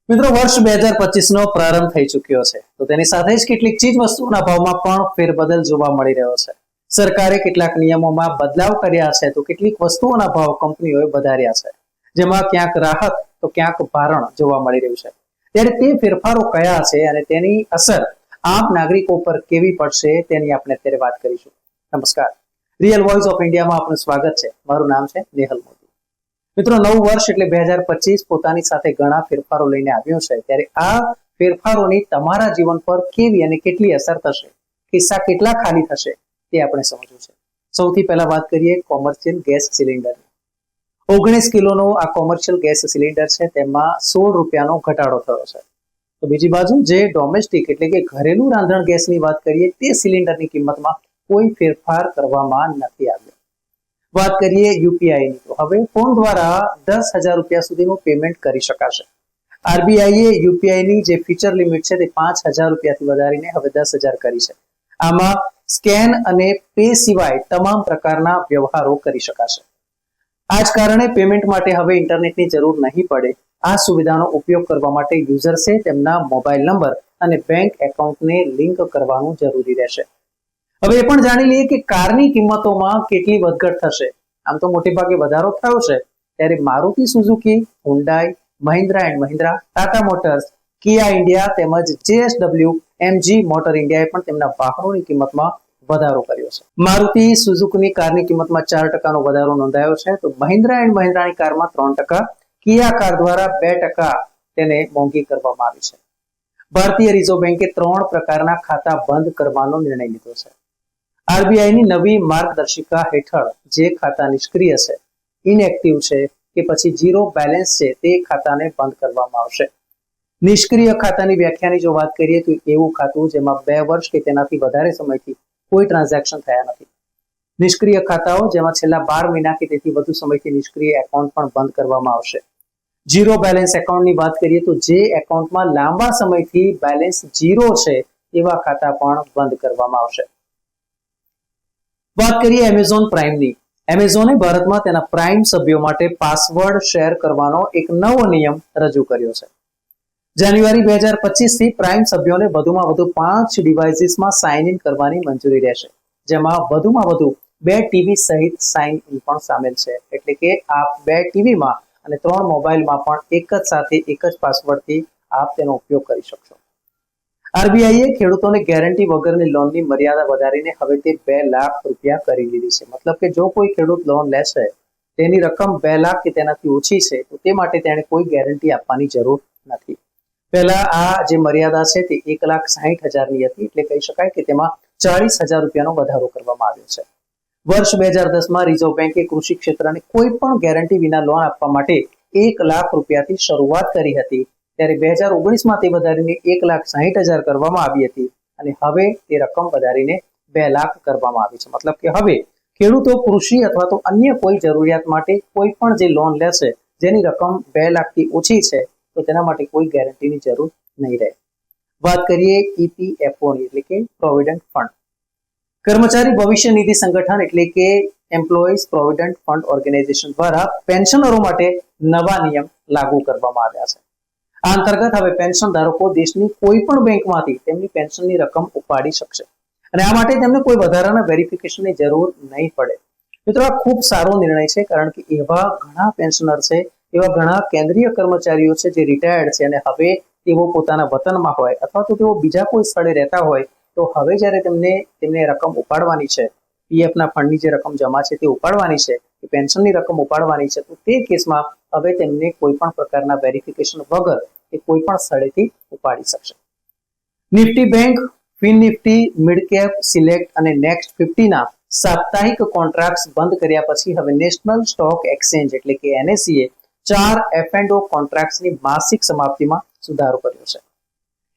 મિત્રો વર્ષ 2025 નો પ્રારંભ થઈ ચૂક્યો છે તો તેની સાથે જ કેટલીક ચીજ વસ્તુઓના ભાવમાં પણ ફેરબદલ જોવા મળી રહ્યો છે. સરકારે કેટલાક નિયમોમાં બદલાવ કર્યા છે તો કેટલીક વસ્તુઓના ભાવ કંપનીઓએ વધાર્યા છે, જેમાં ક્યાંક રાહત તો ક્યાંક ભારણ જોવા મળી રહ્યું છે. ત્યારે તે ફેરફારો કયા છે અને તેની અસર આમ નાગરિકો પર કેવી પડશે તેની આપણે અત્યારે વાત કરીશું. નમસ્કાર, રિયલ વોઇસ ઓફ ઇન્ડિયામાં આપનું સ્વાગત છે. મારું નામ છે નેહલ મોદી. મિત્રો, નવું વર્ષ એટલે 2025 પોતાની સાથે ઘણા ફેરફારો લઈને આવ્યું છે. ત્યારે આ ફેરફારોની તમારા જીવન પર કેવી અને કેટલી અસર થશે, ખિસ્સા કેટલા ખાલી થશે તે આપણે સમજવું છે. સૌથી પહેલા વાત કરીએ કોમર્શિયલ ગેસ સિલિન્ડર. 19 કિલોનો આ કોમર્શિયલ ગેસ સિલિન્ડર છે, તેમાં 16 રૂપિયાનો ઘટાડો થયો છે. તો બીજી બાજુ જે ડોમેસ્ટિક એટલે કે ઘરેલું રાંધણ ગેસની વાત કરીએ તે સિલિન્ડરની કિંમતમાં કોઈ ફેરફાર કરવામાં નથી આવ્યો. વાત કરીએ યુપીઆઈની, તો હવે ફોન દ્વારા 10,000 રૂપિયા સુધીનું પેમેન્ટ કરી શકાશે. આરબીઆઈએ યુપીઆઈની જે ફીચર લિમિટ છે તે 5,000 રૂપિયાથી વધારીને હવે 10,000 કરી છે. આમાં સ્કેન અને પે સિવાય તમામ પ્રકારના વ્યવહારો કરી શકાશે. આ જ કારણે પેમેન્ટ માટે હવે ઇન્ટરનેટની જરૂર નહીં પડે. આ સુવિધાનો ઉપયોગ કરવા માટે યુઝર્સે તેમના મોબાઈલ નંબર અને બેંક એકાઉન્ટને લિંક કરવાનું જરૂરી રહેશે. હવે એ પણ જાણી લઈએ કે કારની કિંમતોમાં કેટલી વધઘટ થશે. આમ તો મોટે ભાગે વધારો થયો છે, ત્યારે Maruti Suzuki, Hyundai, Mahindra and Mahindra, Tata motors, Kia India તેમજ જેએસડબલ્યુ એમજી મોટર ઇન્ડિયાએ પણ તેમના વાહનોની કિંમતમાં વધારો કર્યો છે. મારુતિ સુઝુકીની કારની કિંમતમાં 4% વધારો નોંધાયો છે, તો મહિન્દ્રા એન્ડ મહિન્દ્રાની કારમાં 3%, કિયા કાર દ્વારા 2% તેને મોંઘી કરવામાં આવી છે. ભારતીય રિઝર્વ બેંકે 3 પ્રકારના ખાતા બંધ કરવાનો નિર્ણય લીધો છે. આરબીઆઈની નવી માર્ગદર્શિકા હેઠળ જે ખાતા નિષ્ક્રિય છે, ઇનએક્ટિવ છે કે પછી ઝીરો બેલેન્સ છે તે ખાતાને બંધ કરવામાં આવશે. નિષ્ક્રિય ખાતાની વ્યાખ્યાની જો વાત કરીએ તો એવું ખાતું જેમાં 2 વર્ષ કે તેનાથી વધારે સમયથી કોઈ ટ્રાન્ઝેક્શન થયા નથી. નિષ્ક્રિય ખાતાઓ જેમાં છેલ્લા 12 મહિના કે તેથી વધુ સમયથી નિષ્ક્રિય એકાઉન્ટ પણ બંધ કરવામાં આવશે. ઝીરો બેલેન્સ એકાઉન્ટની વાત કરીએ તો જે એકાઉન્ટમાં લાંબા સમયથી બેલેન્સ ઝીરો છે એવા ખાતા પણ બંધ કરવામાં આવશે. વાત કરીએ એમેઝોન પ્રાઇમની. એમેઝોને ભારતમાં તેના પ્રાઇમ સભ્યો માટે પાસવર્ડ શેર કરવાનો એક નવો નિયમ રજૂ કર્યો છે. જાન્યુઆરી 2025 થી પ્રાઇમ સભ્યોને વધુમાં વધુ 5 ડિવાઇસીસમાં સાઇન ઇન કરવાની મંજૂરી રહેશે, જેમાં વધુમાં વધુ 2 ટીવી સહિત સાઇન ઇન પણ સામેલ છે. એટલે કે આપ 2 ટીવીમાં અને 3 મોબાઈલમાં પણ એક જ સાથે એક જ પાસવર્ડથી આપ તેનો ઉપયોગ કરી શકશો. આરબીઆઈએ ખેડૂતોને ગેરંટી વગરની લોનની મર્યાદા વધારીને હવે તે 2 લાખ રૂપિયા કરી દીધી છે. મતલબ કે જો કોઈ ખેડૂત લોન લેશે, તેની રકમ 2 લાખ કે તેનાથી ઓછી છે, તો તે માટે તેણે કોઈ ગેરંટી આપવાની જરૂર નથી. પહેલા આ જે મર્યાદા છે તે 1,60,000ની હતી, એટલે કહી શકાય કે તેમાં 40,000 રૂપિયાનો વધારો કરવામાં આવ્યો છે. વર્ષ 2010માં રિઝર્વ બેંકે કૃષિ ક્ષેત્રને કોઈ પણ ગેરંટી વિના લોન આપવા માટે 1 લાખ રૂપિયાથી શરૂઆત કરી હતી. ત્યારે 2019માં તે વધારીને 1,60,000 કરવામાં આવી હતી અને હવે તે રકમ વધારીને 2 લાખ કરવામાં આવી છે. મતલબ કે હવે ખેડૂતો કૃષિ અથવા તો અન્ય કોઈ જરૂરિયાત માટે કોઈ પણ જે લોન લેશે જેની રકમ 2 લાખથી ઓછી છે, તો તેના માટે કોઈ ગેરંટીની જરૂર નહીં રહે. વાત કરીએ ઈપીએફઓની, એટલે કે પ્રોવિડન્ટ ફંડ. કર્મચારી ભવિષ્ય નિધિ સંગઠન એટલે કે એમ્પ્લોઈઝ પ્રોવિડન્ટ ફંડ ઓર્ગેનાઇઝેશન દ્વારા પેન્શનરો માટે નવા નિયમ લાગુ કરવામાં આવ્યા છે. આ અંતર્ગત હવે પેન્શન ધારકો દેશની કોઈ પણ બેંકમાંથી તેમની પેન્શનની રકમ ઉપાડી શકશે અને આ માટે તેમને કોઈ વધારાના વેરિફિકેશનની જરૂર નહીં પડે. મિત્રો, આ ખૂબ સારો નિર્ણય છે, કારણ કે એવા ઘણા પેન્શનર છે, એવા ઘણા કેન્દ્રીય કર્મચારીઓ છે જે રિટાયર્ડ છે અને હવે તેઓ પોતાના વતનમાં હોય અથવા તો તેઓ બીજા કોઈ સ્થળે રહેતા હોય, તો હવે જ્યારે તેમને રકમ ઉપાડવાની છે, પીએફના ફંડની જે રકમ જમા છે તે ઉપાડવાની છે, પેન્શનની રકમ ઉપાડવાની છે, તો તે કેસમાં હવે તેમને કોઈ પણ પ્રકારના વેરિફિકેશન વગર એ કોઈ પણ સ્થળેથી ઉપાડી શકશે. Nifty bank, fin Nifty, mid cap, select અને નેક્સ્ટ 50ના સાપ્તાહિક કોન્ટ્રાક્ટ્સ બંધ કર્યા પછી હવે નેશનલ સ્ટોક એક્સચેન્જ એટલે કે એનએસઈએ 4 એફ&ઓ કોન્ટ્રાક્ટ્સની માસિક સમાપ્તિમાં સુધારો કર્યો છે.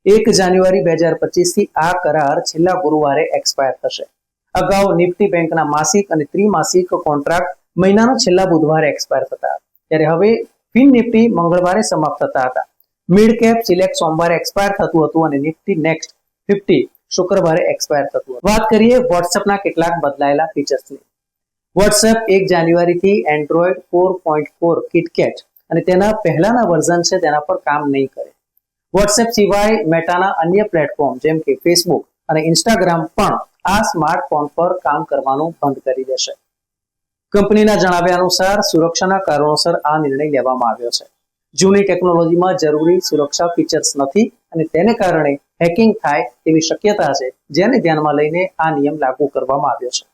1 જાન્યુઆરી 2025 થી આ કરાર છેલ્લા ગુરુવારે એક્સપાયર થશે. અગાઉ નિફ્ટી બેંકના માસિક અને ત્રિમાસિક કોન્ટ્રાક્ટ મહિનાના છેલ્લા બુધવારે એક્સપાયર થતા હતા, ત્યારે હવે ફિન નિફ્ટી મંગળવારે સમાપ્ત થતા હતા. મિડ કેપ સિલેક્ટ સોમવારે એક્સપાયર થતું હતું અને નિફ્ટી નેક્સ્ટ 50 શુક્રવારે એક્સપાયર થતું હતું. વાત કરીએ વોટ્સએપના કેટલાક બદલાયેલા ફીચર્સની. વોટ્સએપ 1 જાન્યુઆરીથી એન્ડ્રોઈડ 4.4 કિટકેટ અને તેના પહેલાના વર્ઝન છે તેના પર કામ નહીં કરે. વોટ્સએપ સિવાય મેટાના અન્ય પ્લેટફોર્મ જેમ કે ફેસબુક અને ઇન્સ્ટાગ્રામ પણ આ સ્માર્ટફોન પર કામ કરવાનું બંધ કરી દેશે. કંપનીના જણાવ્યા અનુસાર સુરક્ષાના કારણોસર આ નિર્ણય લેવામાં આવ્યો છે. જૂની ટેકનોલોજીમાં જરૂરી સુરક્ષા ફીચર્સ નથી અને તેને કારણે હેકિંગ થાય તેવી શક્યતા છે, જેને ધ્યાનમાં લઈને આ નિયમ લાગુ કરવામાં આવ્યો છે.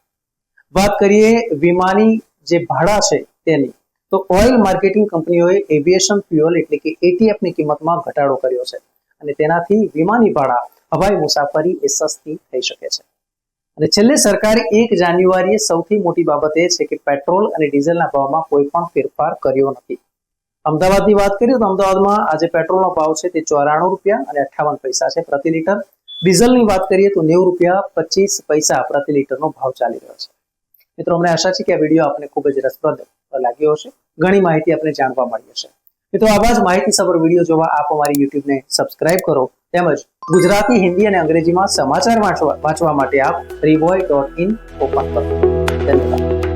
વાત કરીએ વીમાની જે ભાડા છે તેની, તો ઓઇલ માર્કેટિંગ કંપનીઓએ એવિએશન ફ્યુઅલ એટલે કે એટીએફની કિંમતમાં ઘટાડો કર્યો છે અને તેનાથી વીમાની ભાડા હવાઈ મુસાફરી એ સસ્તી થઈ શકે છે. અને છેલ્લે સરકારે 1 જાન્યુઆરીએ સૌથી મોટી બાબત એ છે કે પેટ્રોલ અને ડીઝલના ભાવમાં કોઈ પણ ફેરફાર કર્યો નથી. અમદાવાદની વાત કરીએ તો અમદાવાદમાં આજે પેટ્રોલનો ભાવ છે તે 94 રૂપિયા અને 58 પૈસા છે પ્રતિ લીટર. ડીઝલની વાત કરીએ તો 90 રૂપિયા 25 પૈસા પ્રતિ લીટરનો ભાવ ચાલી રહ્યો છે. મિત્રો, અમને આશા છે કે આ વિડીયો આપને ખૂબ જ રસપ્રદ લાગ્યો હશે. ઘણી માહિતી આપને જાણવા મળી હશે. મિત્રો, આવા જ માહિતીસભર વિડીયો જોવા આપ અમારી યુટ્યુબને સબસ્ક્રાઇબ કરો, તેમજ ગુજરાતી, હિન્દી અને અંગ્રેજીમાં સમાચાર વાંચવા માટે આપ revoy.in ઓપન કરો. ધન્યવાદ.